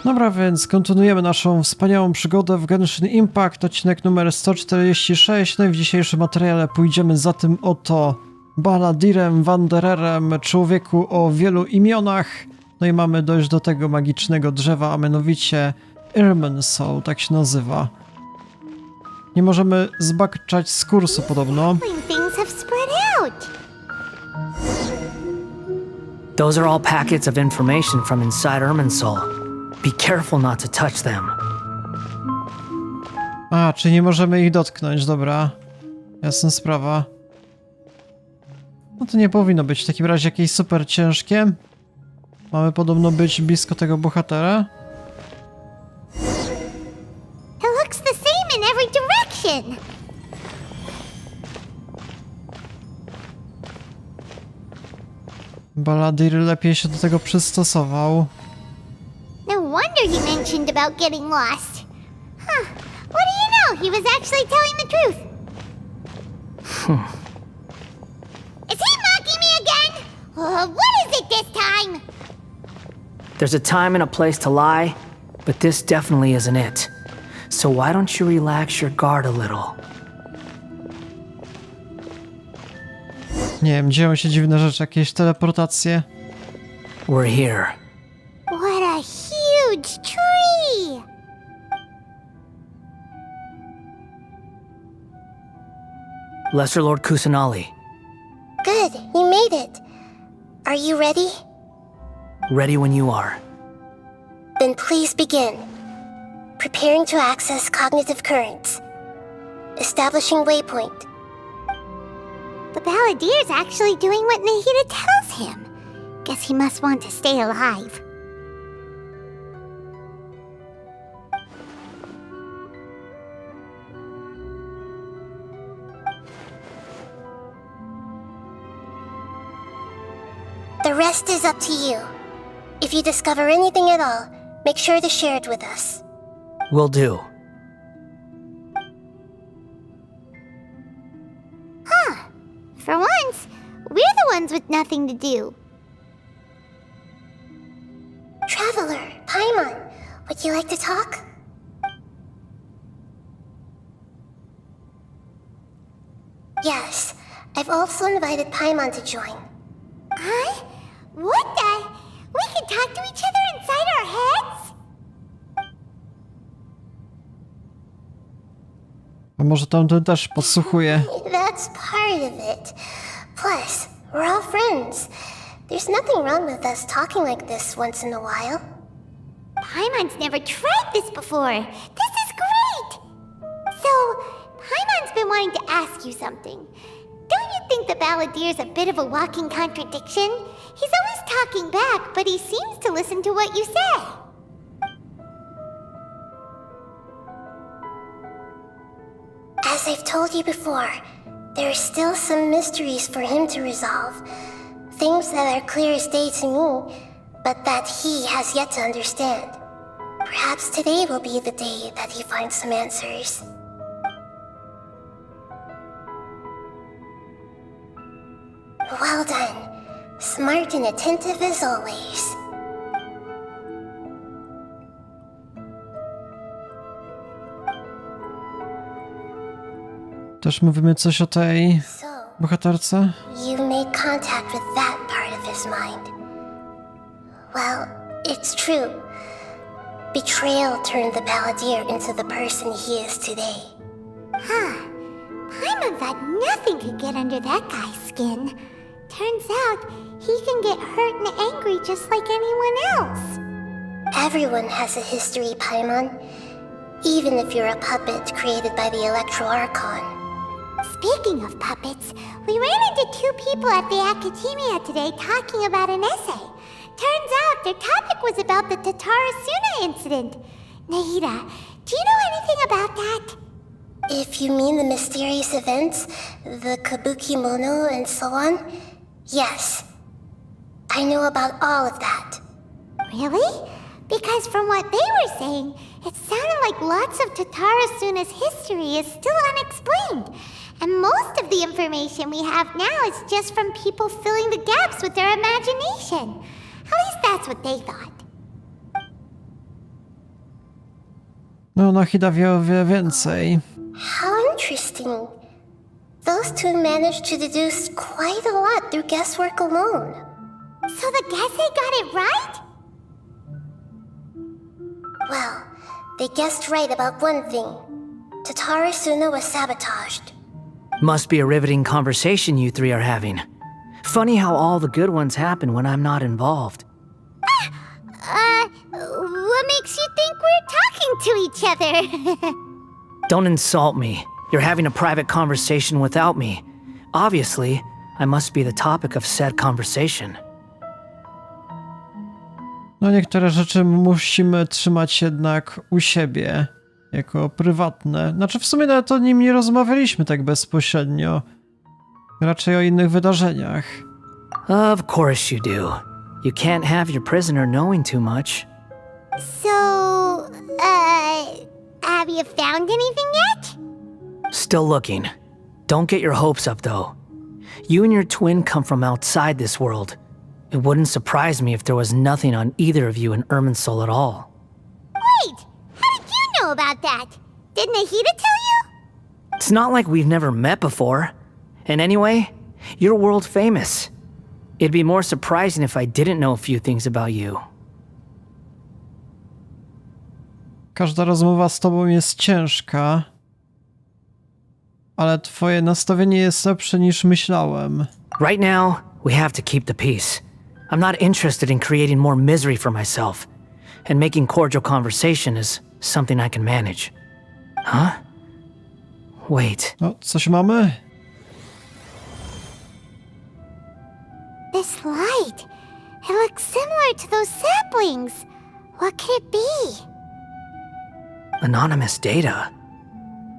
Dobra, więc kontynuujemy naszą wspaniałą przygodę w Genshin Impact, odcinek numer 146. No i w dzisiejszym materiale pójdziemy za tym oto bohaterem, Wandererem, człowieku o wielu imionach. No i mamy dojść do tego magicznego drzewa, a mianowicie Irminsul, tak się nazywa. Nie możemy zbaczać z kursu podobno. Those are all packets of information from inside Irminsul. Be careful not to touch them. A, czy nie możemy ich dotknąć, dobra. Jasna sprawa. No to nie powinno być w takim razie jakieś super ciężkie. Mamy podobno być blisko tego bohatera. It looks the same in every direction. Baladir lepiej się do tego przystosował. No wonder he mentioned about getting lost. Huh. What do you know? He was actually telling the truth. Is he mocking me again? What is it this time? There's a time and a place to lie, but this definitely isn't it. So why don't you relax your guard a little? Nie wiem, dzieją się dziwne rzeczy, jakieś teleportacje. We're here. What a huge tree! Lesser Lord Kusanali, Good, you made it. Are you ready? ready when you are. Then please begin. Preparing to access cognitive currents. Establishing waypoint. The Balladeer's actually doing what Nahida tells him. Guess he must want to stay alive. The rest is up to you. If you discover anything at all, make sure to share it with us. Will do. For once, we're the ones with nothing to do. Traveler, Paimon, would you like to talk? Yes, I've also invited Paimon to join. Huh? What the? We can talk to each other inside our heads? A może tamten też podsłuchuje? That's part of it. Plus, we're all friends. There's nothing wrong with us talking like this once in a while. Paimon's never tried this before. This is great! So, Paimon's been wanting to ask you something. Don't you think the Balladeer's a bit of a walking contradiction? He's always talking back, but he seems to listen to what you say. As I've told you before, there are still some mysteries for him to resolve. Things that are clear as day to me, but that he has yet to understand. Perhaps today will be the day that he finds some answers. Well done. Smart and attentive as always. Też mówimy coś o tej So, bohaterce? you made contact with that part of his mind. Well, it's true. Betrayal turned the Balladeer into the person he is today. Huh. Paimon thought nothing could get under that guy's skin. Turns out, he can get hurt and angry just like anyone else. Everyone has a history, Paimon. Even if you're a puppet created by the Electro Archon. Speaking of puppets, we ran into two people at the Academia today talking about an essay. Turns out their topic was about the Tatarasuna incident. Nahida, do you know anything about that? If you mean the mysterious events, the Kabukimono and so on, yes. I know about all of that. Really? Because from what they were saying, it sounded like lots of Tatarasuna's history is still unexplained. And most of the information we have now is just from people filling the gaps with their imagination. At least that's what they thought. No, Nahida wie o wiele więcej. How interesting. Those two managed to deduce quite a lot through guesswork alone. So the guessing got it right? Well, they guessed right about one thing. Tatara Suna was sabotaged. Must be a riveting conversation you three are having. Funny how all the good ones happen when I'm not involved. What makes you think we're talking to each other? Don't insult me. You're having a private conversation without me. Obviously, I must be the topic of said conversation. No, niektóre rzeczy musimy trzymać jednak u siebie, jako prywatne. Znaczy, w sumie nawet o nim nie rozmawialiśmy tak bezpośrednio. Raczej o innych wydarzeniach. Of course you do. You can't have your prisoner knowing too much. So, have you found anything yet? Still looking. Don't get your hopes up, though. You and your twin come from outside this world. It wouldn't surprise me if there was nothing on either of you in Irminsul at all. Wait, how did you know about that? Did Nahida tell you? It's not like we've never met before. And anyway, you're world famous. It'd be more surprising if I didn't know a few things about you. Każda rozmowa z tobą jest ciężka, ale twoje nastawienie jest lepsze niż myślałem. Right now, we have to keep the peace. I'm not interested in creating more misery for myself, and making cordial conversation is something I can manage. Huh? Wait. No, coś mamy? This light. It looks similar to those saplings. What could it be? Anonymous data.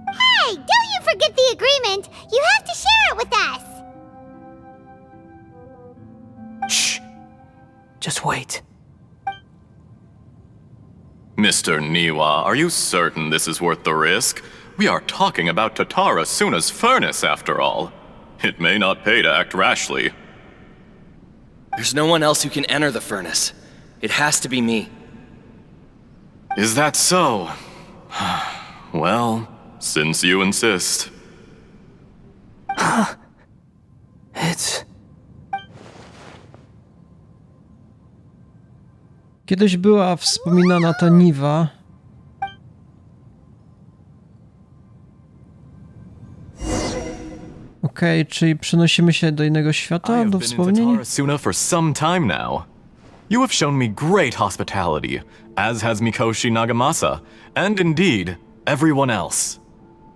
Hey, don't you forget the agreement! You have to share it with us! Shh. Just wait. Mr. Niwa, are you certain this is worth the risk? We are talking about Tatara Suna's furnace, after all. It may not pay to act rashly. There's no one else who can enter the furnace. It has to be me. Is that so? Well, since you insist. It's... Kiedyś była wspominana ta Niwa. Okej, czyli przenosimy się do innego I świata, have do been in wspomnień? Tatara Suna for some time now. You have shown me great hospitality, as has Mikoshi Nagamasa, and indeed, everyone else.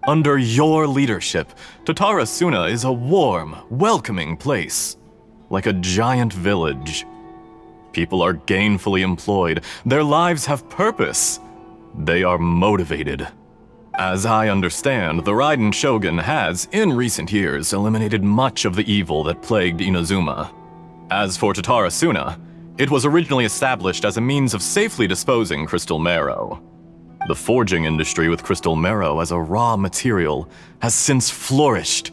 Under your leadership, Tatara Suna is a warm, welcoming place, like a giant village. People are gainfully employed, their lives have purpose. They are motivated. As I understand, the Raiden Shogun has, in recent years, eliminated much of the evil that plagued Inazuma. As for Tatara Suna, it was originally established as a means of safely disposing crystal marrow. The forging industry with crystal marrow as a raw material has since flourished,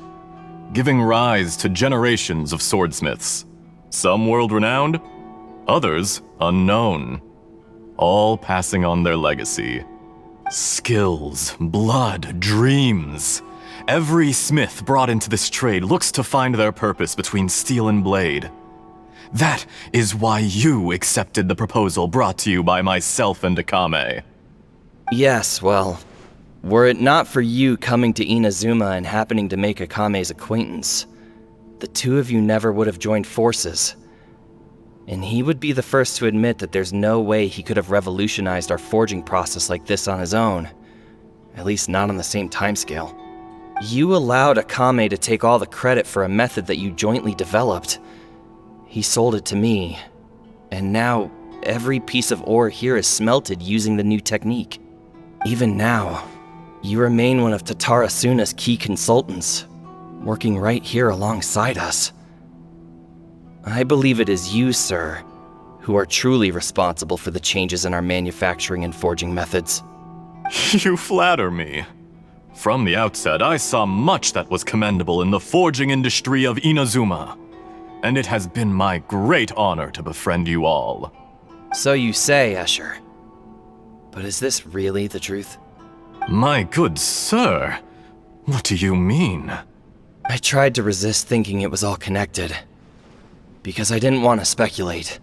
giving rise to generations of swordsmiths. Some world-renowned, others unknown, all passing on their legacy. Skills, blood, dreams. Every smith brought into this trade looks to find their purpose between steel and blade. That is why you accepted the proposal brought to you by myself and Akame. Yes, well, were it not for you coming to Inazuma and happening to make Akame's acquaintance, the two of you never would have joined forces. And he would be the first to admit that there's no way he could have revolutionized our forging process like this on his own. At least not on the same timescale. You allowed Akame to take all the credit for a method that you jointly developed. He sold it to me, and now every piece of ore here is smelted using the new technique. Even now, you remain one of Tatara Suna's key consultants, working right here alongside us. I believe it is you, sir, who are truly responsible for the changes in our manufacturing and forging methods. You flatter me. From the outset, I saw much that was commendable in the forging industry of Inazuma, and it has been my great honor to befriend you all. So you say, Escher. But is this really the truth? My good sir, what do you mean? I tried to resist thinking it was all connected. Because I didn't want to speculate.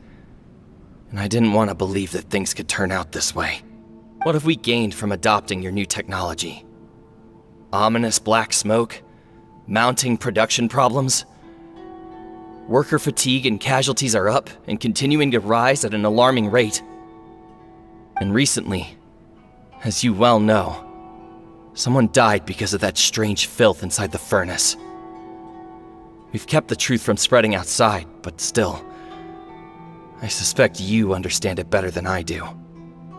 And I didn't want to believe that things could turn out this way. What have we gained from adopting your new technology? Ominous black smoke? Mounting production problems? Worker fatigue and casualties are up and continuing to rise at an alarming rate. And recently, as you well know, someone died because of that strange filth inside the furnace. We've kept the truth from spreading outside, but still, I suspect you understand it better than I do.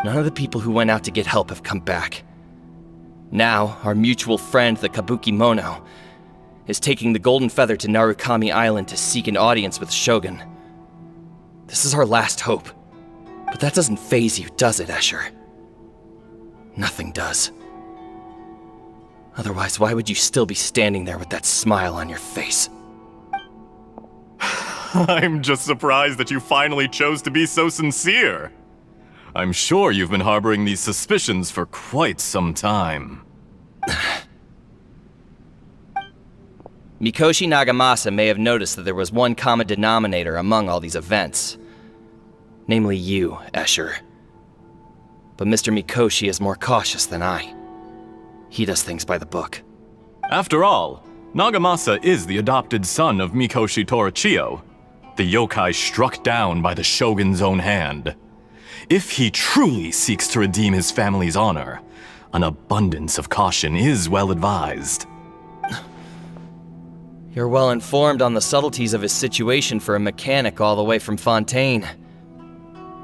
None of the people who went out to get help have come back. Now, our mutual friend, the Kabuki Mono, is taking the Golden Feather to Narukami Island to seek an audience with Shogun. This is our last hope. But that doesn't faze you, does it, Escher? Nothing does. Otherwise, why would you still be standing there with that smile on your face? I'm just surprised that you finally chose to be so sincere. I'm sure you've been harboring these suspicions for quite some time. Mikoshi Nagamasa may have noticed that there was one common denominator among all these events. Namely you, Escher. But Mr. Mikoshi is more cautious than I. He does things by the book. After all, Nagamasa is the adopted son of Mikoshi Torichio, the yokai struck down by the shogun's own hand. If he truly seeks to redeem his family's honor, an abundance of caution is well advised. You're well informed on the subtleties of his situation for a mechanic all the way from Fontaine.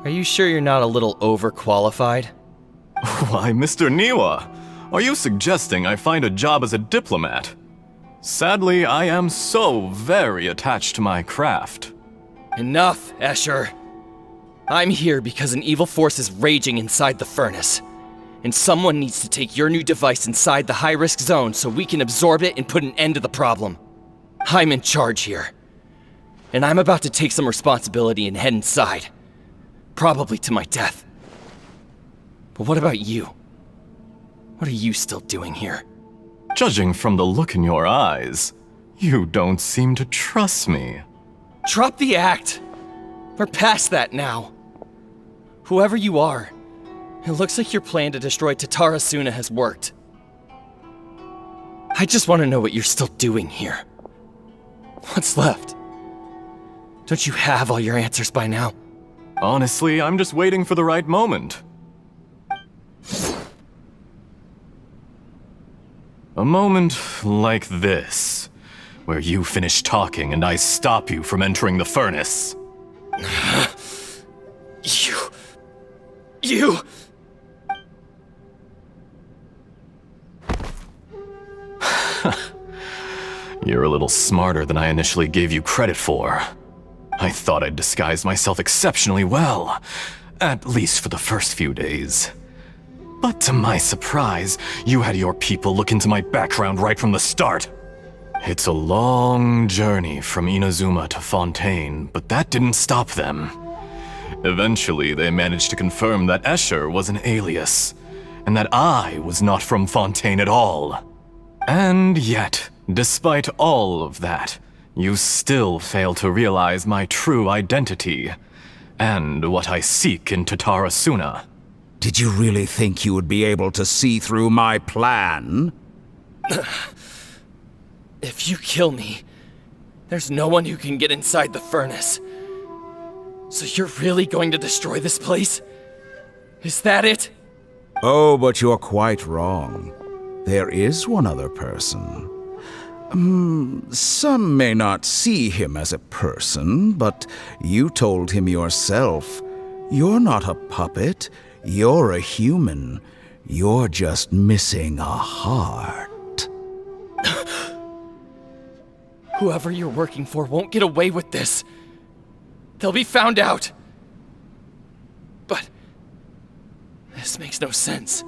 Are you sure you're not a little overqualified? Why, Mr. Niwa, are you suggesting I find a job as a diplomat? Sadly, I am so very attached to my craft. Enough, Escher. I'm here because an evil force is raging inside the furnace. And someone needs to take your new device inside the high-risk zone so we can absorb it and put an end to the problem. I'm in charge here. And I'm about to take some responsibility and head inside. Probably to my death. But what about you? What are you still doing here? Judging from the look in your eyes, you don't seem to trust me. Drop the act! We're past that now. Whoever you are, it looks like your plan to destroy Tatarasuna has worked. I just want to know what you're still doing here. What's left? Don't you have all your answers by now? Honestly, I'm just waiting for the right moment. A moment like this, where you finish talking and I stop you from entering the furnace. You... You're a little smarter than I initially gave you credit for. I thought I'd disguised myself exceptionally well, at least for the first few days. But to my surprise, you had your people look into my background right from the start. It's a long journey from Inazuma to Fontaine, but that didn't stop them. Eventually, they managed to confirm that Escher was an alias, and that I was not from Fontaine at all. And yet, despite all of that, you still fail to realize my true identity, and what I seek in Tatarasuna. Did you really think you would be able to see through my plan? If you kill me, there's no one who can get inside the furnace. So you're really going to destroy this place? Is that it? Oh, but you're quite wrong. There is one other person. Some may not see him as a person, but you told him yourself. You're not a puppet. You're a human. You're just missing a heart. Whoever you're working for won't get away with this. They'll be found out. But this makes no sense.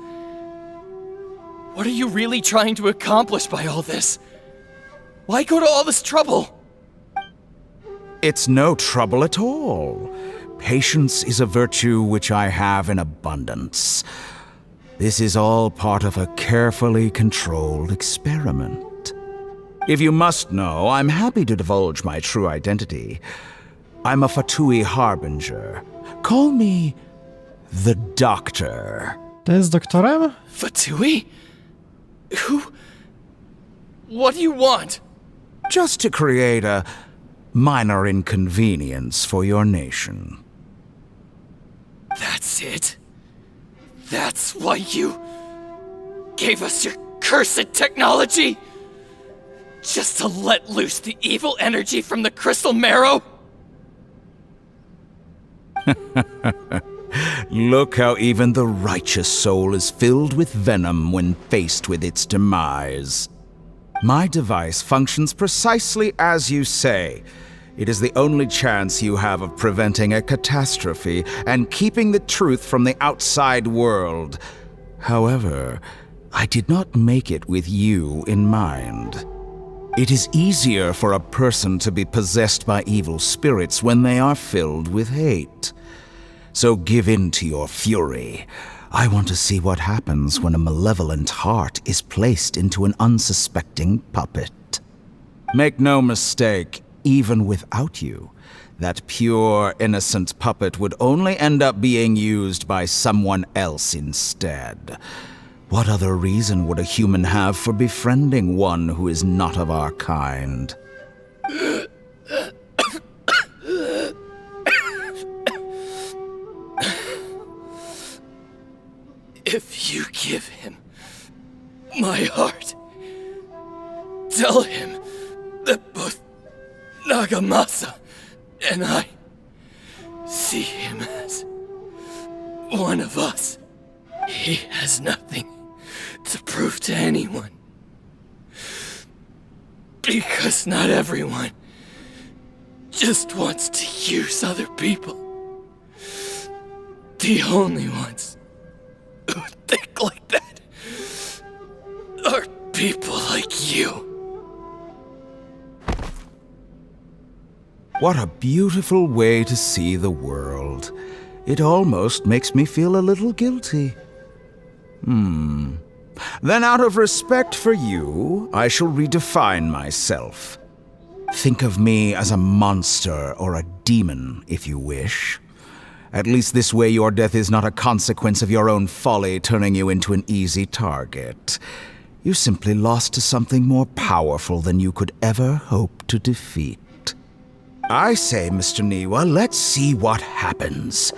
What are you really trying to accomplish by all this? Why go to all this trouble? It's no trouble at all. Patience is a virtue which I have in abundance. This is all part of a carefully controlled experiment. If you must know, I'm happy to divulge my true identity. I'm a Fatui harbinger. Call me the Doctor. To jest doktorem? Fatui? Who? What do you want? Just to create a minor inconvenience for your nation. That's it? That's why you gave us your cursed technology? Just to let loose the evil energy from the crystal marrow? Look how even the righteous soul is filled with venom when faced with its demise. My device functions precisely as you say. It is the only chance you have of preventing a catastrophe and keeping the truth from the outside world. However, I did not make it with you in mind. It is easier for a person to be possessed by evil spirits when they are filled with hate. So give in to your fury. I want to see what happens when a malevolent heart is placed into an unsuspecting puppet. Make no mistake, even without you, that pure, innocent puppet would only end up being used by someone else instead. What other reason would a human have for befriending one who is not of our kind? If you give him my heart, tell him that both Nagamasa and I see him as one of us. He has nothing to prove to anyone. Because not everyone just wants to use other people. The only ones who think like that are people like you. What a beautiful way to see the world. It almost makes me feel a little guilty. Then out of respect for you, I shall redefine myself. Think of me as a monster or a demon, if you wish. At least this way your death is not a consequence of your own folly turning you into an easy target. You simply lost to something more powerful than you could ever hope to defeat. I say, Mr. Niwa, let's see what happens.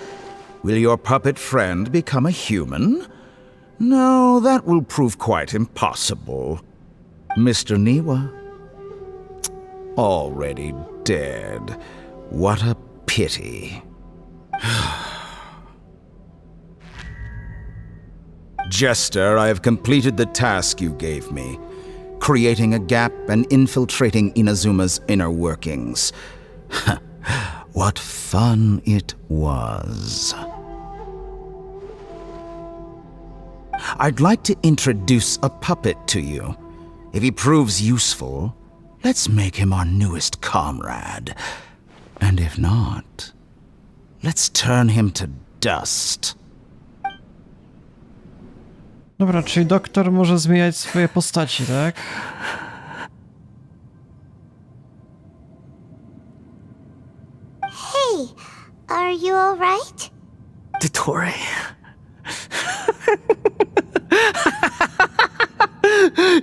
Will your puppet friend become a human? No, that will prove quite impossible. Mr. Niwa? Already dead. What a pity. Jester, I have completed the task you gave me, creating a gap and infiltrating Inazuma's inner workings. What fun it was. I'd like to introduce a puppet to you. If he proves useful, let's make him our newest comrade. And if not, let's turn him to dust. Dobra, czyli doktor może zmieniać swoje postaci, tak? Hey, are you alright? Dottore.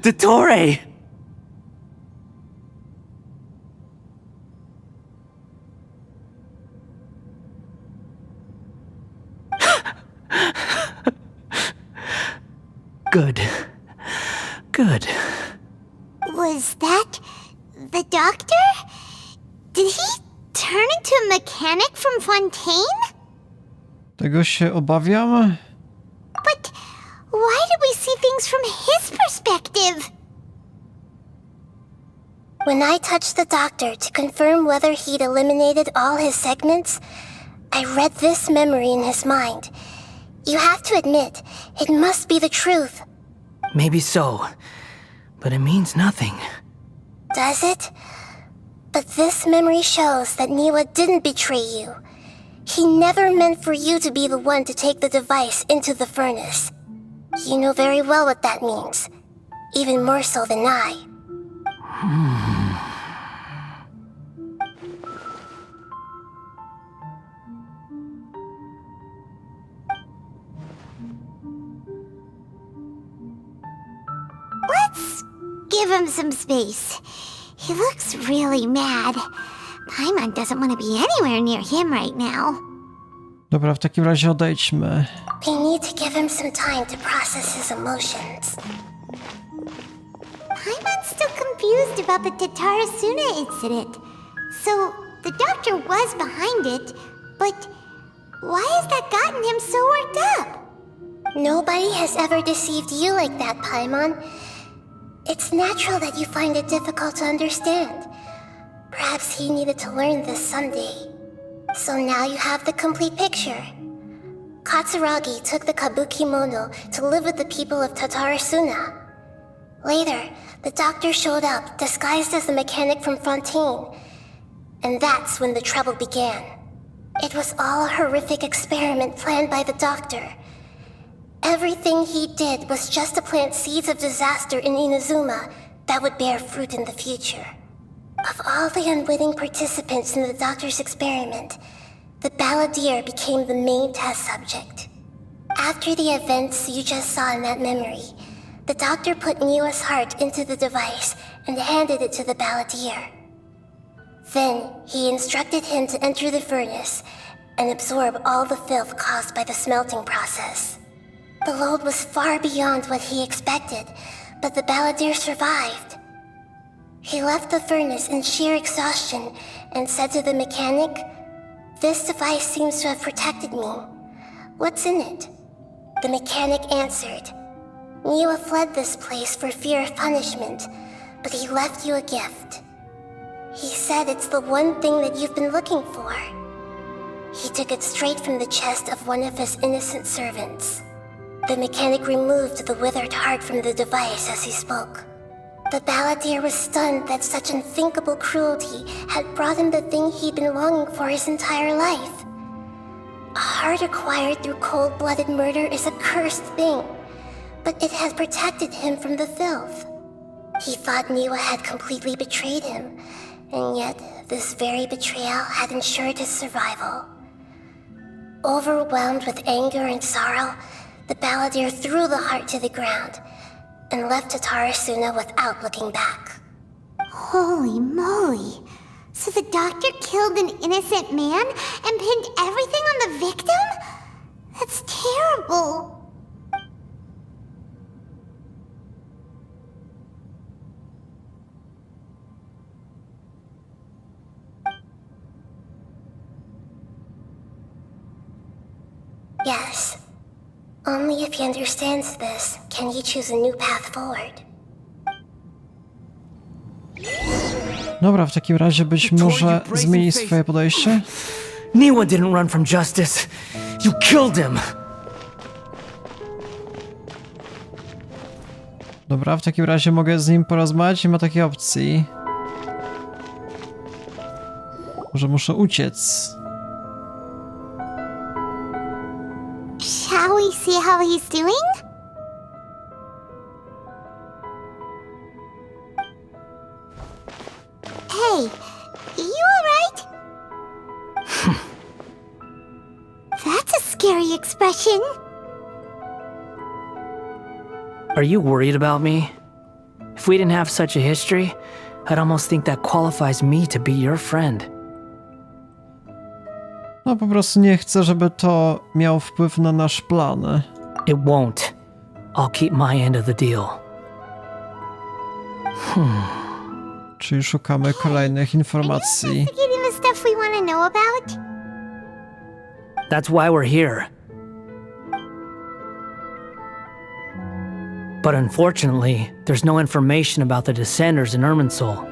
Dottore! Good. Good. Was that the doctor? Did he turn into a mechanic from Fontaine? Tego się obawiam. But why did we see things from his perspective? When I touched the doctor to confirm whether he'd eliminated all his segments, I read this memory in his mind. You have to admit, it must be the truth. Maybe so, but it means nothing. Does it? But this memory shows that Niwa didn't betray you. He never meant for you to be the one to take the device into the furnace. You know very well what that means, even more so than I. Let's give him some space. He looks really mad. Paimon doesn't want to be anywhere near him right now. Dobra, w takim razie odejdźmy. We need to give him some time to process his emotions. Paimon's still confused about the Tatarasuna incident. So, the doctor was behind it, but why has that gotten him so worked up? Nobody has ever deceived you like that, Paimon. It's natural that you find it difficult to understand. Perhaps he needed to learn this someday. So now you have the complete picture. Katsuragi took the kabuki mono to live with the people of Tatarasuna. Later, the doctor showed up, disguised as the mechanic from Fontaine. And that's when the trouble began. It was all a horrific experiment planned by the doctor. Everything he did was just to plant seeds of disaster in Inazuma that would bear fruit in the future. Of all the unwitting participants in the doctor's experiment, the balladeer became the main test subject. After the events you just saw in that memory, the doctor put Niwa's heart into the device and handed it to the balladeer. Then he instructed him to enter the furnace and absorb all the filth caused by the smelting process. The load was far beyond what he expected, but the balladeer survived. He left the furnace in sheer exhaustion and said to the mechanic, "This device seems to have protected me. What's in it?" The mechanic answered, "Niwa fled this place for fear of punishment, but he left you a gift. He said it's the one thing that you've been looking for." He took it straight from the chest of one of his innocent servants. The mechanic removed the withered heart from the device as he spoke. The balladeer was stunned that such unthinkable cruelty had brought him the thing he'd been longing for his entire life. A heart acquired through cold-blooded murder is a cursed thing, but it had protected him from the filth. He thought Niwa had completely betrayed him, and yet this very betrayal had ensured his survival. Overwhelmed with anger and sorrow, the balladeer threw the heart to the ground and left Tatarasuna without looking back. Holy moly. So the doctor killed an innocent man and pinned everything on the victim? That's terrible. Yes. Only if he understands this can he choose a new path forward. Dobra, w takim razie być może zmieni swoje podejście? Niwa didn't run from justice. You killed him. Dobra, w takim razie mogę z nim porozmawiać, nie ma takiej opcji. Może muszę uciec. Shall we see how he's doing? Hey, you alright? That's a scary expression. Are you worried about me? If we didn't have such a history, I'd almost think that qualifies me to be your friend. No po prostu nie chcę, żeby to miało wpływ na nasz plan. It won't. I'll keep my end of the deal. Czyli szukamy kolejnych informacji. Investigating the stuff we want to know about? That's why we're here. But unfortunately, there's no information about the Descenders in Irminsul.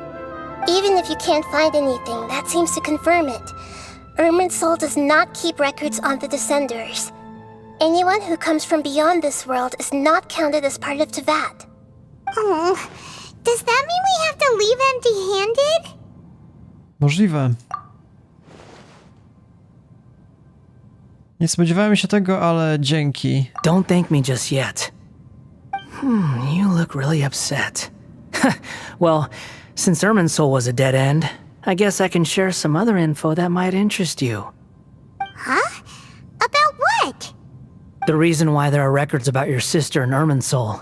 Even if you can't find anything, that seems to confirm it. Irminsul does not keep records on the Descenders. Anyone who comes from beyond this world is not counted as part of Tevat. Oh, does that mean we have to leave empty-handed? Możliwe. Nie spodziewałem się tego, ale dzięki. Don't thank me just yet. You look really upset. Well, since Irminsul was a dead end, I guess I can share some other info that might interest you. Huh? About what? The reason why there are records about your sister in Irminsul.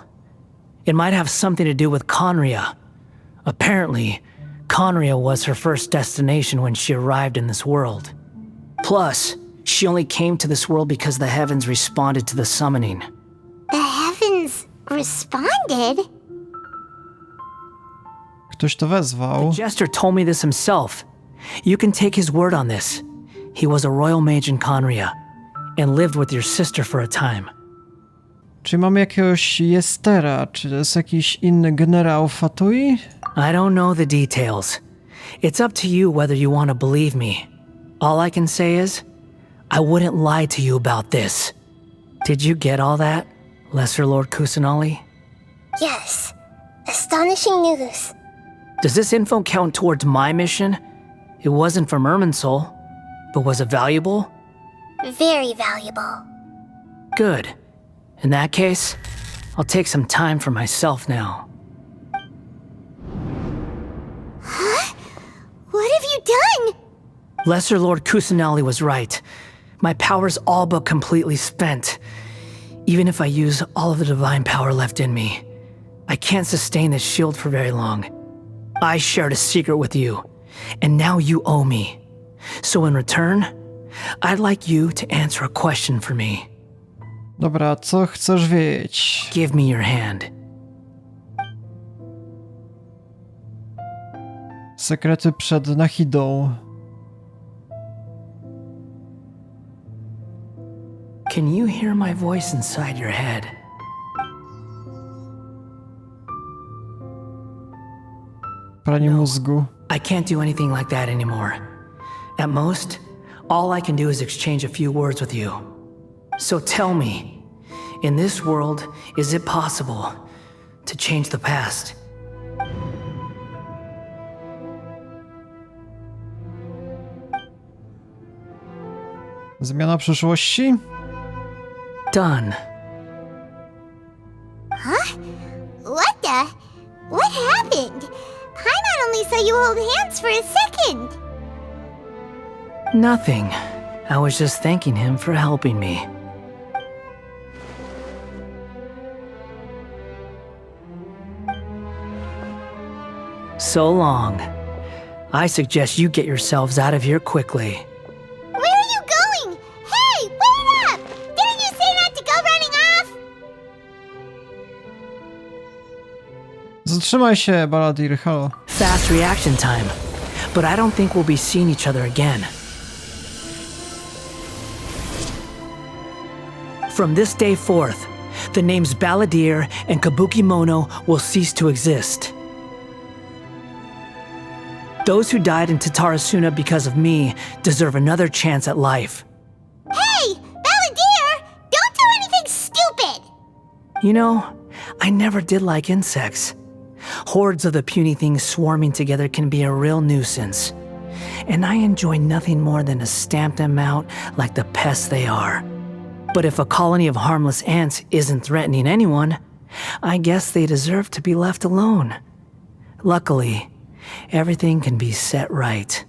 It might have something to do with Conria. Apparently, Conria was her first destination when she arrived in this world. Plus, she only came to this world because the heavens responded to the summoning. The heavens responded? Ktoś to wezwał. The jester told me this himself. You can take his word on this. He was a royal mage in Conria and lived with your sister for a time. Czyli mamy jakiegoś jestera, czy to jest jakiś inny generał Fatui? I don't know the details. It's up to you whether you want to believe me. All I can say is, I wouldn't lie to you about this. Did you get all that, Lesser Lord Kusanali? Yes. Astonishing news. Does this info count towards my mission? It wasn't from Irminsul, but was it valuable? Very valuable. Good. In that case, I'll take some time for myself now. What have you done? Lesser Lord Kusanali was right. My power's all but completely spent. Even if I use all of the divine power left in me, I can't sustain this shield for very long. I shared a secret with you, and now you owe me. So in return, I'd like you to answer a question for me. Dobra, co chcesz wiedzieć? Give me your hand. Sekrety przed Nahidą. Can you hear my voice inside your head? Pranie mózgu. I can't do anything like that anymore. At most, all I can do is exchange a few words with you. So tell me, in this world, is it possible to change the past? Zmiana przyszłości? Done. Huh? What happened? Paimon only saw you hold hands for a second. Nothing. I was just thanking him for helping me. So long. I suggest you get yourselves out of here quickly. Where are you going? Hey, wait up! Didn't you say not to go running off? Zatrzymaj się, Baladir, halo. Fast reaction time. But I don't think we'll be seeing each other again. From this day forth, the names Balladeer and Kabukimono will cease to exist. Those who died in Tatarasuna because of me deserve another chance at life. Hey, Balladeer! Don't do anything stupid! You know, I never did like insects. Hordes of the puny things swarming together can be a real nuisance. And I enjoy nothing more than to stamp them out like the pests they are. But if a colony of harmless ants isn't threatening anyone, I guess they deserve to be left alone. Luckily, everything can be set right.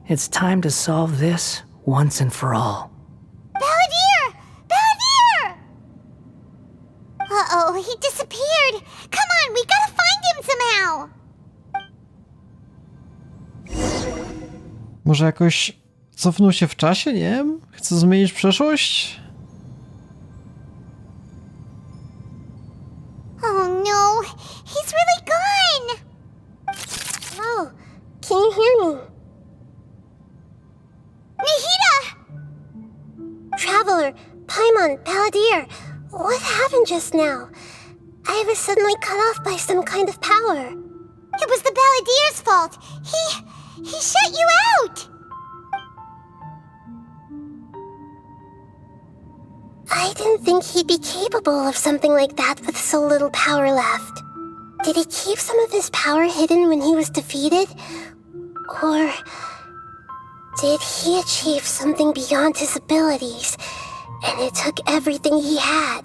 It's time to solve this once and for all. Balladeer! Balladeer! Uh-oh, he disappeared. Come on, we gotta find him somehow. Może jakoś cofnął się w czasie, nie wiem? Chce zmienić przeszłość? Oh no, he's really gone. Oh, can you hear me? Nahida! Traveler, Paimon, Balladeer, what happened just now? I was suddenly cut off by some kind of power. It was the Balladeer's fault. He shut you out. I didn't think he'd be capable of something like that with so little power left. Did he keep some of his power hidden when he was defeated? Or did he achieve something beyond his abilities, and it took everything he had?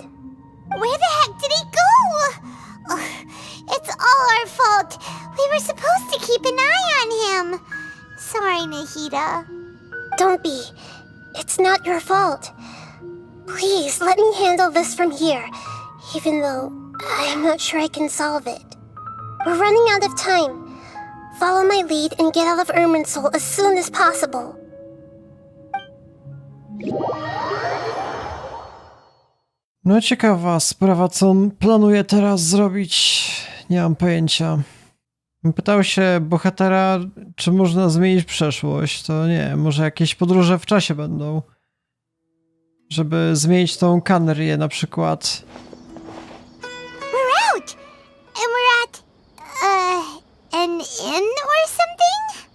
Where the heck did he go? our fault. We were supposed to keep an eye on him. Sorry, Nahida. Don't be. It's not your fault. Please, let me handle this from here, even though I'm not sure I can solve it. We're running out of time. Follow my lead and get out of Irminsul as soon as possible. No ciekawa sprawa, co on planuje teraz zrobić. Nie mam pojęcia. Pytał się bohatera, czy można zmienić przeszłość. To nie, może jakieś podróże w czasie będą. Żeby zmienić tą kanerię na przykład. We're out! And we're at, an inn or something?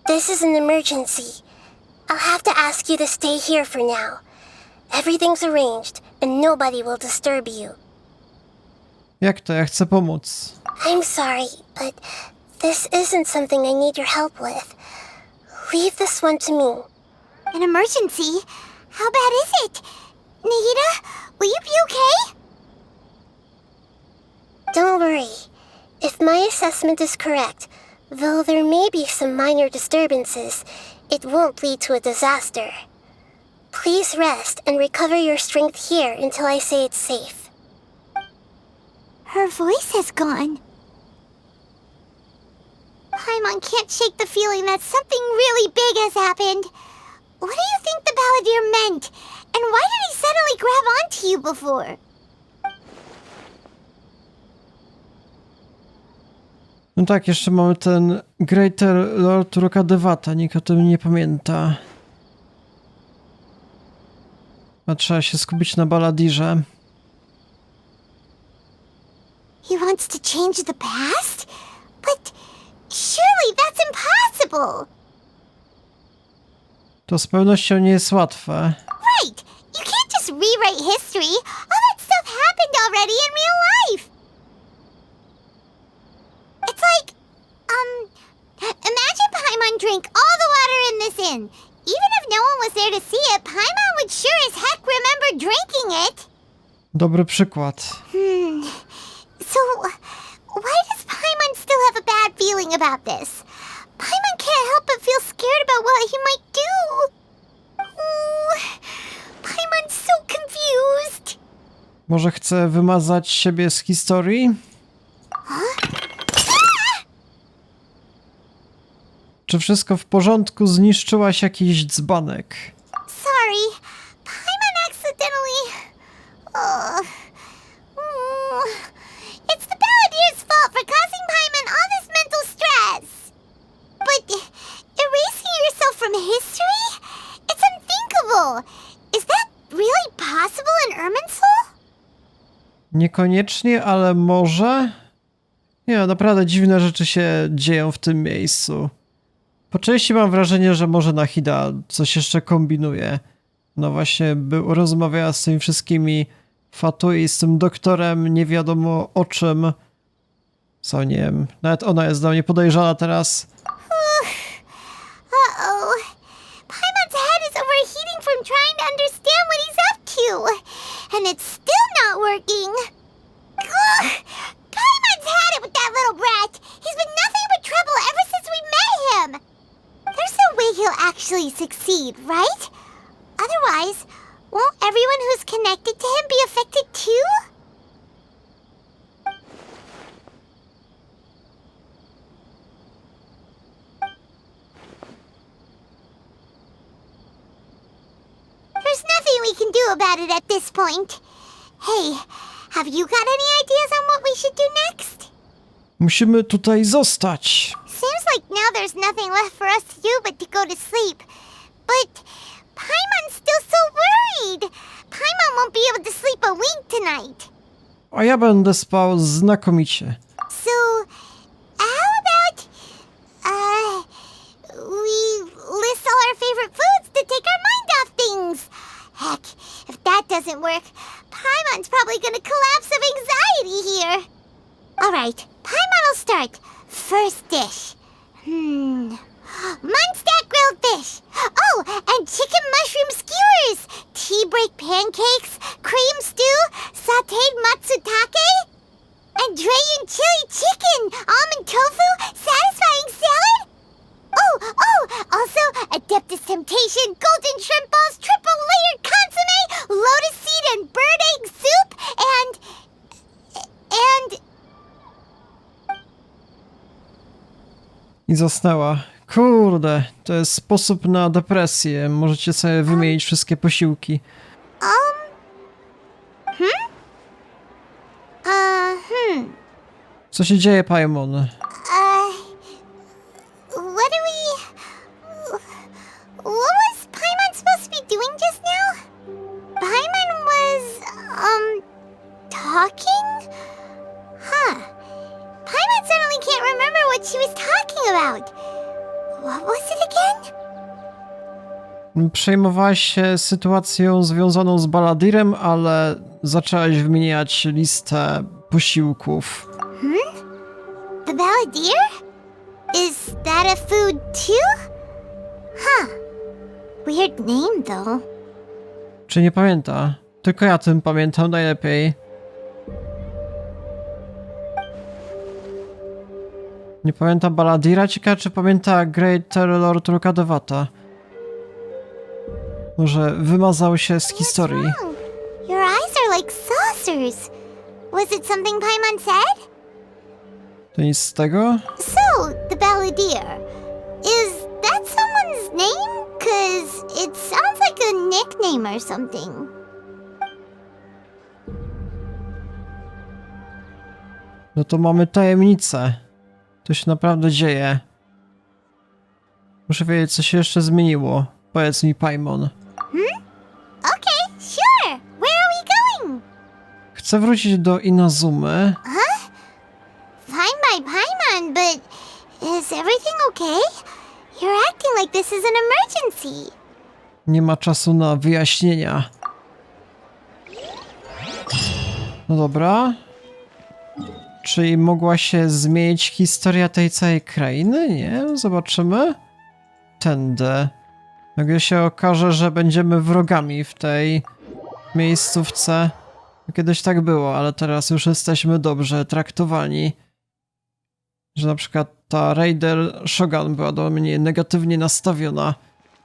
This is an emergency. I'll have to ask you to stay here for now. Everything's arranged, and nobody will disturb you. Jak to? Ja chcę pomóc. I'm sorry, but this isn't something I need your help with. Leave this one to me. An emergency? How bad is it? Nahida, will you be okay? Don't worry. If my assessment is correct, though there may be some minor disturbances, it won't lead to a disaster. Please rest and recover your strength here until I say it's safe. Her voice has gone. Paimon can't shake the feeling that something really big has happened. What do you think the balladeer meant? And why did he suddenly grab onto you before? No tak, jeszcze mamy ten Greater Lord Rokadewata, nikt o tym nie pamięta. A trzeba się skupić na baladirze. He wants to change the past? But surely that's impossible! To z pewnością nie jest łatwe. Right! You can't just rewrite history! All that stuff happened already in real life! It's like, imagine Paimon drank all the water in this inn. Even if no one was there to see it, Paimon would sure as heck remember drinking it! Dobry przykład. So, why does Paimon still have a bad feeling about this? Paimon can't help but feel scared about what he might do. Ooh, Paimon's so confused. Może chce wymazać siebie z historii? Czy wszystko w porządku? Zniszczyłaś jakiś dzbanek? Sorry, Paimon accidentally... It's the Balladeer's fault for causing Paimon all this mental stress. But erasing yourself from history? It's unthinkable. Is that really possible in Irminsul? Niekoniecznie, ale może? Nie, naprawdę dziwne rzeczy się dzieją w tym miejscu. Po części mam wrażenie, że może Nahida coś jeszcze kombinuje. No właśnie, rozmawiała z tymi wszystkimi Fatui, z tym doktorem, nie wiadomo o czym. Co, nie wiem, nawet ona jest dla mnie podejrzana teraz. Uh-oh. Paimon's head is overheating from trying to understand what he's up to. And it's still not working. Ugh! Paimon's had it with that little brat. He's been nothing but trouble ever since we met him. There's no way he'll actually succeed, right? Otherwise, won't everyone who's connected to him be affected too? There's nothing we can do about it at this point. Hey, have you got any ideas on what we should do next? Musimy tutaj zostać. Seems like now there's nothing left for us to do but to go to sleep. But Paimon's still so worried. Paimon won't be able to sleep a wink tonight. A ja będę spał znakomicie. So, how about, we list all our favorite foods to take our mind off things? Heck, if that doesn't work, Paimon's probably gonna collapse of anxiety here. Alright, Paimon will start. First dish. Munstack grilled fish. Oh, and chicken mushroom skewers. Tea break pancakes, cream stew, sauteed matsutake, and Drayan chili chicken I zasnęła. Kurde, to jest sposób na depresję. Możecie sobie wymienić wszystkie posiłki. Co się dzieje, Paimon? What was Paimon supposed to be doing just now? Paimon was, talking? Huh. Paimon suddenly can't remember what she was talking about. What was it again? Przejmowałaś się sytuacją związaną z Baladirem, ale zaczęłaś wymieniać listę posiłków. The Balladeer? Is that a food too? Huh. Weird name though. Czy nie pamięta? Tylko ja tym pamiętam najlepiej. Nie pamięta Baladira? Ciekawe, czy pamięta Greater Lord Rokadewata. Może wymazał się z historii. Wrong. Your eyes are like saucers. Was it something Paimon said? To nic z tego? So, the Balladeer. Is that someone's name? 'Cause it sounds like a nickname or something. No to mamy tajemnicę. To się naprawdę dzieje. Muszę wiedzieć, co się jeszcze zmieniło. Powiedz mi, Paimon. Okay, sure. Where are we going? Chcę wrócić do Inazumy. Fine by Paimon, but is everything okay? You're acting like this is an emergency. Nie ma czasu na wyjaśnienia. No dobra. Czyli mogła się zmienić historia tej całej krainy? Nie? Zobaczymy. Tędy. Nagle się okaże, że będziemy wrogami w tej miejscówce. Kiedyś tak było, ale teraz już jesteśmy dobrze traktowani. Że na przykład ta Raider Shogun była do mnie negatywnie nastawiona.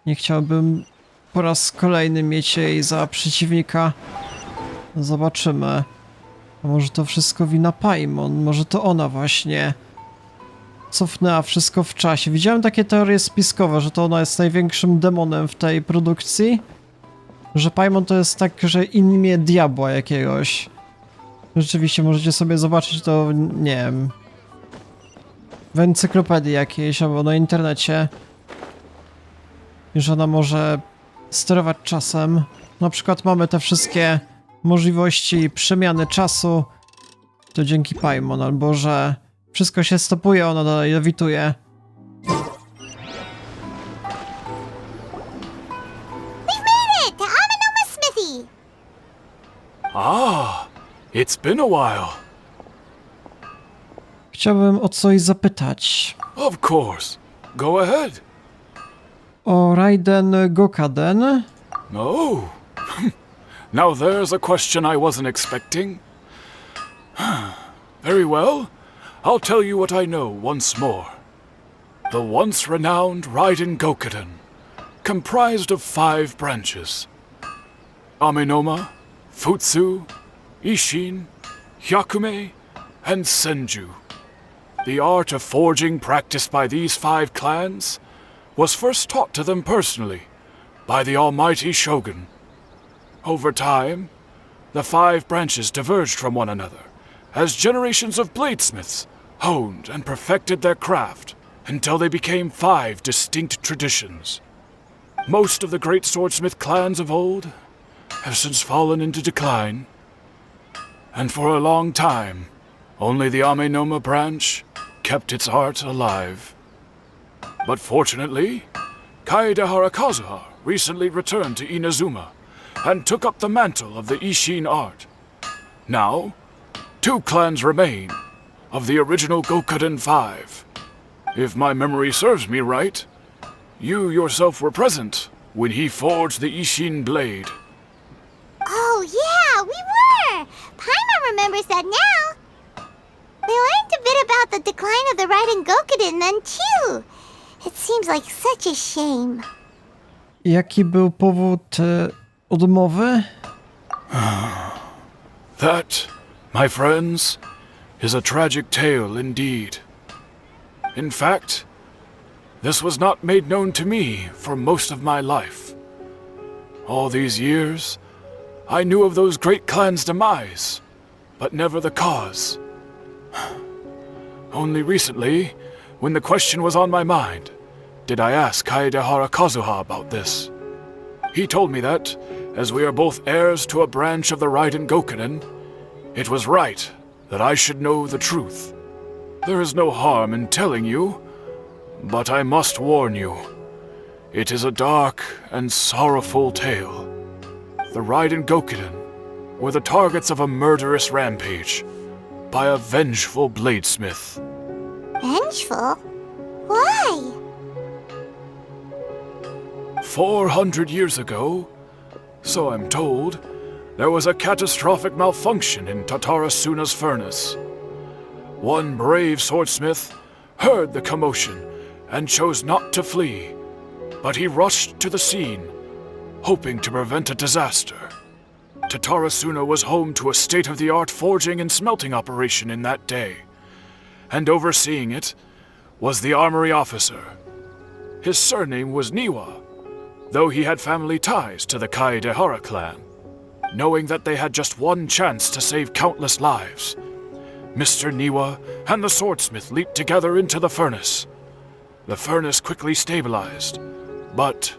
Nie chciałbym po raz kolejny mieć jej za przeciwnika. Zobaczymy. A może to wszystko wina Paimon? Może to ona właśnie cofnęła wszystko w czasie. Widziałem takie teorie spiskowe, że to ona jest największym demonem w tej produkcji. Że Paimon to jest tak, że imię diabła jakiegoś. Rzeczywiście możecie sobie zobaczyć to, nie wiem, w encyklopedii jakiejś albo na internecie. Że ona może sterować czasem. Na przykład mamy te wszystkie możliwości przemiany czasu. To dzięki Paimon, albo że wszystko się stopuje, ona dalej lewituje. We've made it to Amenoma Smithy. Ah, it's been a while. Chciałbym o coś zapytać. Of course. Go ahead. O Raiden Gokaden. No. Now there's a question I wasn't expecting. Very well. I'll tell you what I know once more. The once renowned Raiden Gokaden, comprised of 5 branches. Amenoma, Futsu, Ishin, Hyakume, and Senju. The art of forging practiced by these 5 clans was first taught to them personally by the almighty Shogun. Over time, the 5 branches diverged from one another as generations of bladesmiths honed and perfected their craft until they became 5 distinct traditions. Most of the great swordsmith clans of old have since fallen into decline, and for a long time, only the Amenoma branch kept its art alive. But fortunately, Kaede Harakazuha recently returned to Inazuma and took up the mantle of the Ishin art. Now, 2 clans remain of the original Gokaden 5. If my memory serves me right, you yourself were present when he forged the Ishin blade. Oh yeah, we were. Paimon remembers that now. We learned a bit about the decline of the Raiden Gokaden then too. It seems like such a shame. Jaki był powód odmowy? That, my friends, is a tragic tale indeed. In fact, This was not made known to me for most of my life. All these years, I knew of those great clans' demise, but never the cause. Only recently, when the question was on my mind, did I ask Kaedehara Kazuha about this. He told me that, as we are both heirs to a branch of the Raiden Gokunin, it was right that I should know the truth. There is no harm in telling you, but I must warn you. It is a dark and sorrowful tale. The Raiden Gokunin were the targets of a murderous rampage by a vengeful bladesmith. Vengeful? Why? 400 years ago, so I'm told, there was a catastrophic malfunction in Tatarasuna's furnace. One brave swordsmith heard the commotion and chose not to flee, but he rushed to the scene, hoping to prevent a disaster. Tatarasuna was home to a state-of-the-art forging and smelting operation in that day, and overseeing it was the armory officer. His surname was Niwa, though he had family ties to the Kaedehara clan. Knowing that they had just one chance to save countless lives, Mr. Niwa and the swordsmith leaped together into the furnace. The furnace quickly stabilized, but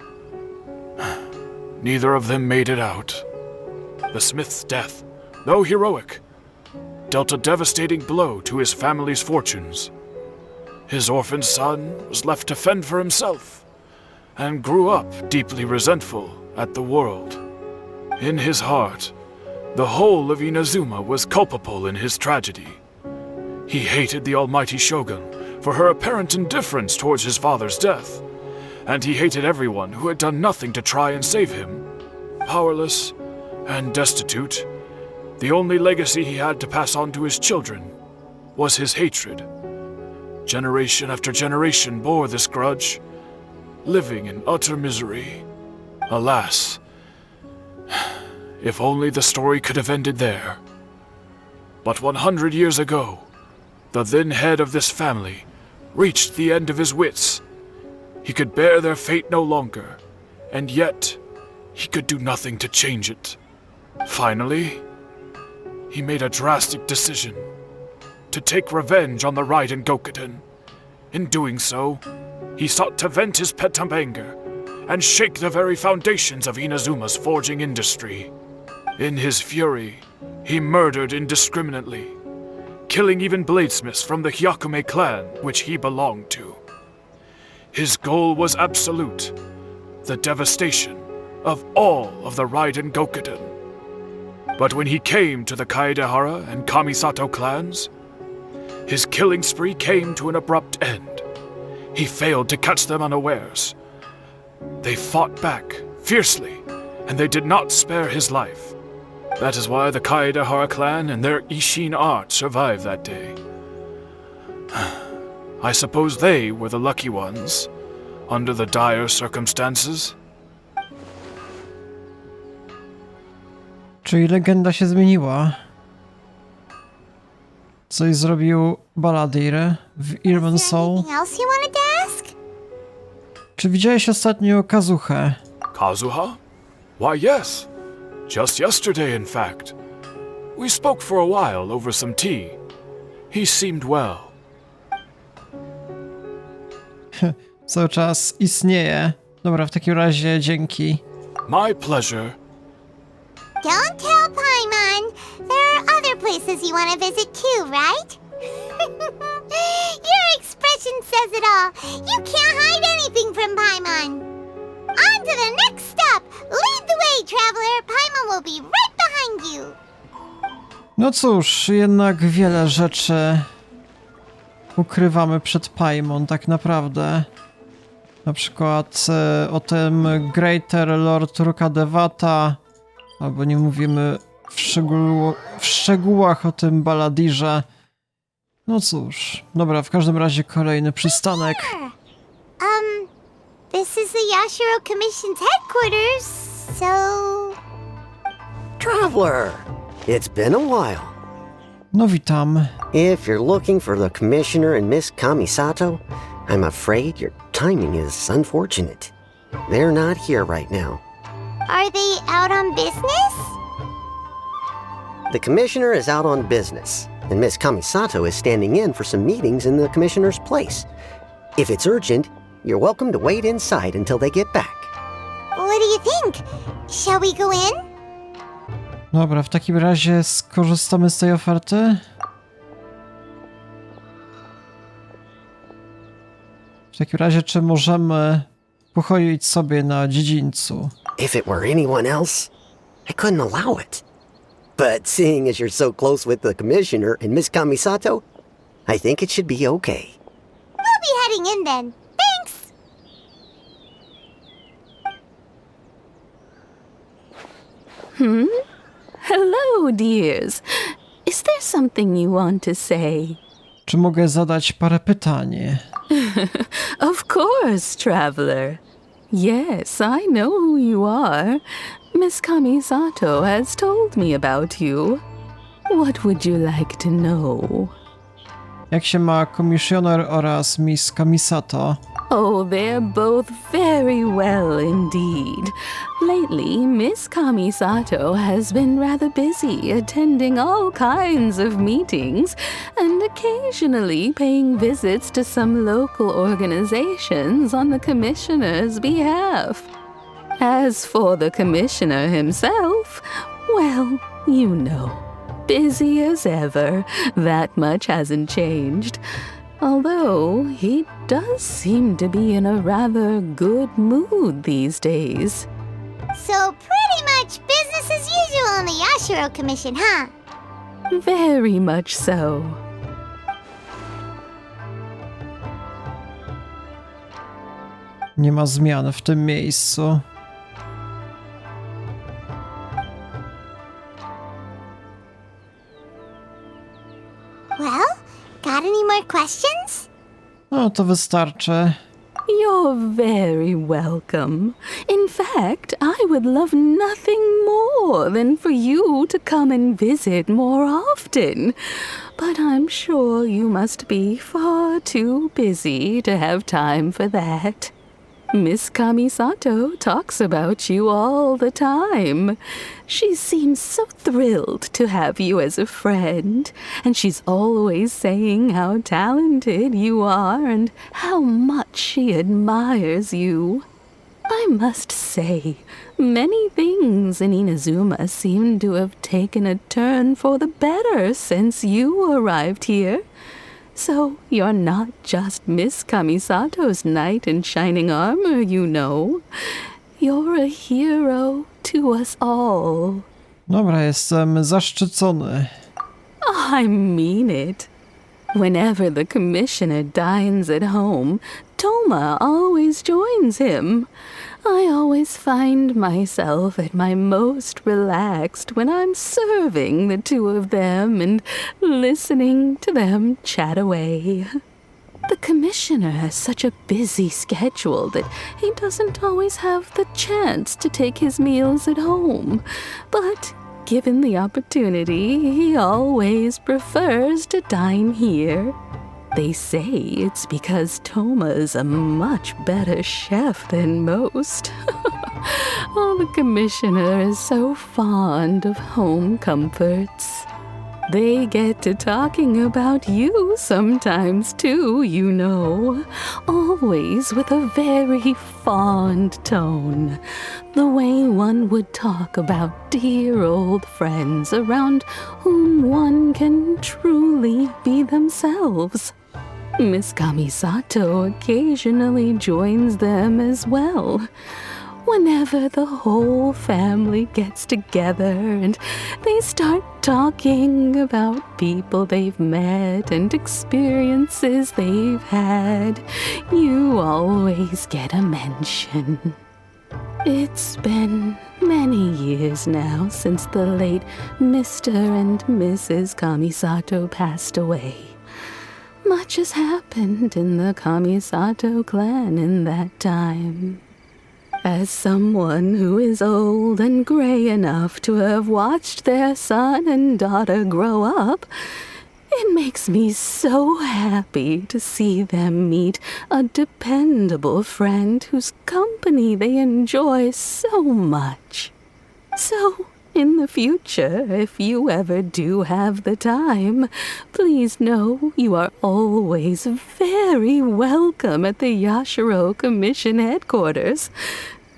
neither of them made it out. The smith's death, though heroic, dealt a devastating blow to his family's fortunes. His orphaned son was left to fend for himself, and grew up deeply resentful at the world. In his heart, the whole of Inazuma was culpable in his tragedy. He hated the almighty shogun for her apparent indifference towards his father's death, and he hated everyone who had done nothing to try and save him. Powerless and destitute, the only legacy he had to pass on to his children was his hatred. Generation after generation bore this grudge, living in utter misery. Alas, if only the story could have ended there. But 100 years ago, the then head of this family reached the end of his wits. He could bear their fate no longer, and yet he could do nothing to change it. Finally, he made a drastic decision to take revenge on the Raiden Gokunin. In doing so, he sought to vent his pent anger and shake the very foundations of Inazuma's forging industry. In his fury, he murdered indiscriminately, killing even bladesmiths from the Hyakume clan which he belonged to. His goal was absolute, the devastation of all of the Raiden Gokunin. But when he came to the Kaedehara and Kamisato clans, his killing spree came to an abrupt end. He failed to catch them unawares. They fought back fiercely, and they did not spare his life. That is why the Kaedehara clan and their Ishin art survived that day. I suppose they were the lucky ones, under the dire circumstances. Czyli legenda się zmieniła. Coś zrobił Baladir w Irvine Soul. Anything else you wanted to ask? Czy widziałeś ostatnio Kazuhę? Kazuha? Why, yes. Just yesterday, in fact. We spoke for a while over some tea. He seemed well. Cały czas istnieje. Dobra, w takim razie dzięki. My pleasure. Don't tell Paimon. There are other places you want to visit too, right? Your expression says it all. You can't hide anything from Paimon. On to the next stop. Lead the way, traveler. Paimon will be right behind you. No cóż, jednak wiele rzeczy ukrywamy przed Paimon tak naprawdę. Na przykład o tym Greater Lord Rukadevata, albo nie mówimy w szczegółach o tym Baladirze. No cóż, dobra, w każdym razie kolejny przystanek. This is the Yashiro Commission's headquarters, so... Traveler, it's been a while. No witam. If you're looking for the Commissioner and Miss Kamisato, I'm afraid your timing is unfortunate. They're not here right now. Are they out on business? The commissioner is out on business, and Miss Kamisato is standing in for some meetings in the commissioner's place. If it's urgent, you're welcome to wait inside until they get back. What do you think? Shall we go in? Dobra, w takim razie skorzystamy z tej oferty. W takim razie, czy możemy pochodzić sobie na dziedzińcu? If it were anyone else, I couldn't allow it. But seeing as you're so close with the commissioner and Miss Kamisato, I think it should be okay. We'll be heading in then. Thanks! Hello, dears. Is there something you want to say? Czy mogę zadać parę pytań? Of course, traveler. Yes, I know who you are. Miss Kamisato has told me about you. What would you like to know? Jak się ma komisjoner oraz Miss Kamisato? Oh, they're both very well indeed. Lately, Miss Kamisato has been rather busy attending all kinds of meetings and occasionally paying visits to some local organizations on the commissioner's behalf. As for the commissioner himself, well, you know, busy as ever. That much hasn't changed. Although he does seem to be in a rather good mood these days. So pretty much business as usual in the Yashiro Commission, huh? Very much so. Nie ma zmian w tym miejscu. Well, got any more questions? No, to wystarczy. You're very welcome. In fact, I would love nothing more than for you to come and visit more often. But I'm sure you must be far too busy to have time for that. Miss Kamisato talks about you all the time. She seems so thrilled to have you as a friend, and she's always saying how talented you are and how much she admires you. I must say, many things in Inazuma seem to have taken a turn for the better since you arrived here. So you're not just Miss Kamisato's knight in shining armor, you know. You're a hero to us all. Dobra, jestem zaszczycony. I mean it. Whenever the commissioner dines at home, Toma always joins him. I always find myself at my most relaxed when I'm serving the two of them and listening to them chat away. The commissioner has such a busy schedule that he doesn't always have the chance to take his meals at home, but given the opportunity, he always prefers to dine here. They say it's because Toma is a much better chef than most. Oh, the commissioner is so fond of home comforts. They get to talking about you sometimes too, you know. Always with a very fond tone. The way one would talk about dear old friends around whom one can truly be themselves. Miss Kamisato occasionally joins them as well. Whenever the whole family gets together and they start talking about people they've met and experiences they've had, you always get a mention. It's been many years now since the late Mr. and Mrs. Kamisato passed away. Much has happened in the Kamisato clan in that time. As someone who is old and gray enough to have watched their son and daughter grow up, It makes me so happy to see them meet a dependable friend whose company they enjoy so much. So, in the future, if you ever do have the time, please know you are always very welcome at the Yashiro Commission headquarters.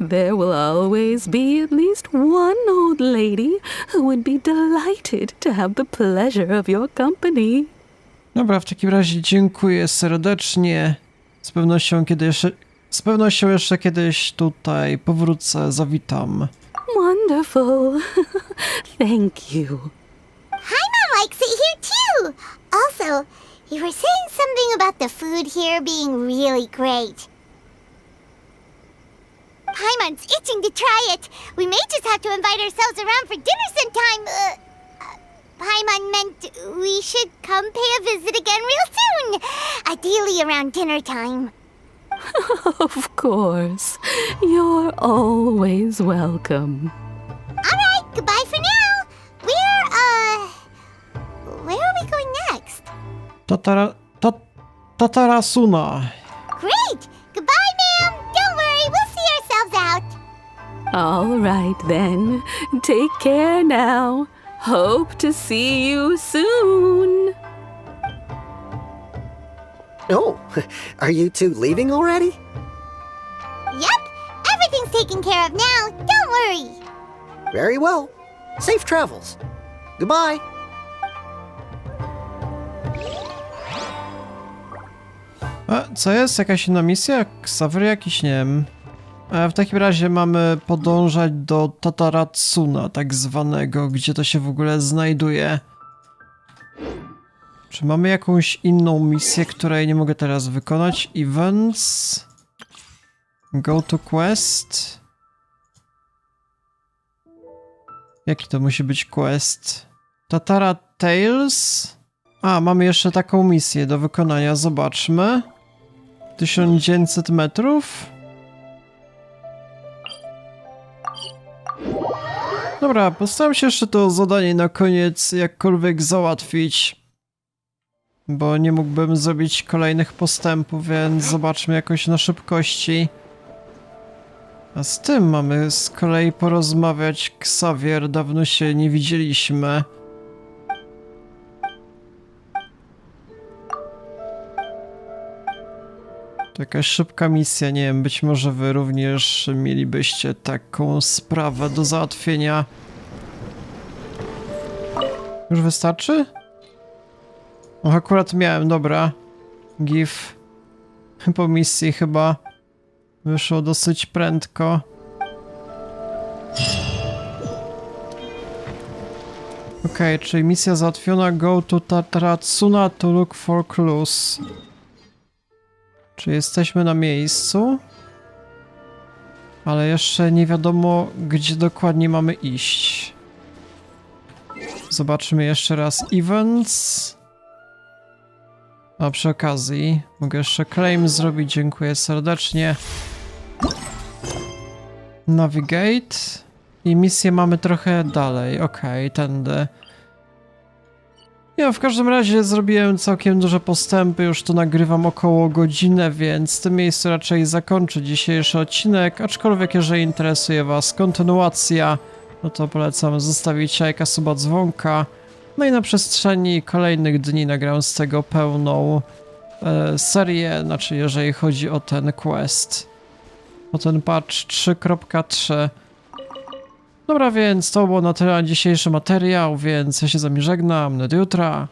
There will always be at least one old lady who would be delighted to have the pleasure of your company. Dobra, w takim razie dziękuję serdecznie. Z pewnością jeszcze kiedyś tutaj powrócę, zawitam. Wonderful. Thank you. Paimon likes it here too. Also, you were saying something about the food here being really great. Paimon's itching to try it. We may just have to invite ourselves around for dinner sometime. Paimon meant we should come pay a visit again real soon. Ideally around dinner time. Of course. You're always welcome. Alright, goodbye for now. Where are we going next? Tatarasuna. Great! Goodbye, ma'am. Don't worry, we'll see ourselves out. All right then. Take care now. Hope to see you soon. Oh, are you two leaving already? Yep, everything's taken care of now. Don't worry. Very well. Safe travels. Goodbye. A, co jest? Jakaś inna misja? Ksawery jakiś? Nie wiem. W takim razie mamy podążać do Tataratsuna, tak zwanego, gdzie to się w ogóle znajduje. Czy mamy jakąś inną misję, której nie mogę teraz wykonać? Events. Go to quest. Jaki to musi być quest? Tatara Tales. A, mamy jeszcze taką misję do wykonania, zobaczmy. 1900 metrów. Dobra, postaram się jeszcze to zadanie na koniec jakkolwiek załatwić. Bo nie mógłbym zrobić kolejnych postępów, więc zobaczmy jakoś na szybkości. A z tym mamy z kolei porozmawiać. Xavier, dawno się nie widzieliśmy. To jakaś szybka misja, nie wiem, być może wy również mielibyście taką sprawę do załatwienia. Już wystarczy? O, akurat miałem, dobra. GIF po misji chyba wyszło dosyć prędko. Okej, czyli misja załatwiona. Go to Tataratsuna to look for clues. Czy jesteśmy na miejscu? Ale jeszcze nie wiadomo, gdzie dokładnie mamy iść. Zobaczymy jeszcze raz events. A przy okazji mogę jeszcze claim zrobić, dziękuję serdecznie. Navigate. I misję mamy trochę dalej, okej, tędy. Ja w każdym razie zrobiłem całkiem duże postępy, już tu nagrywam około godzinę, więc w tym miejscu raczej zakończę dzisiejszy odcinek, aczkolwiek jeżeli interesuje was kontynuacja, no to polecam zostawić lajka, suba, dzwonka. No i na przestrzeni kolejnych dni nagram z tego pełną serię, znaczy jeżeli chodzi o ten quest. O ten patch 3.3. Dobra, więc to było na tyle na dzisiejszy materiał, więc ja się z wami żegnam, do jutra.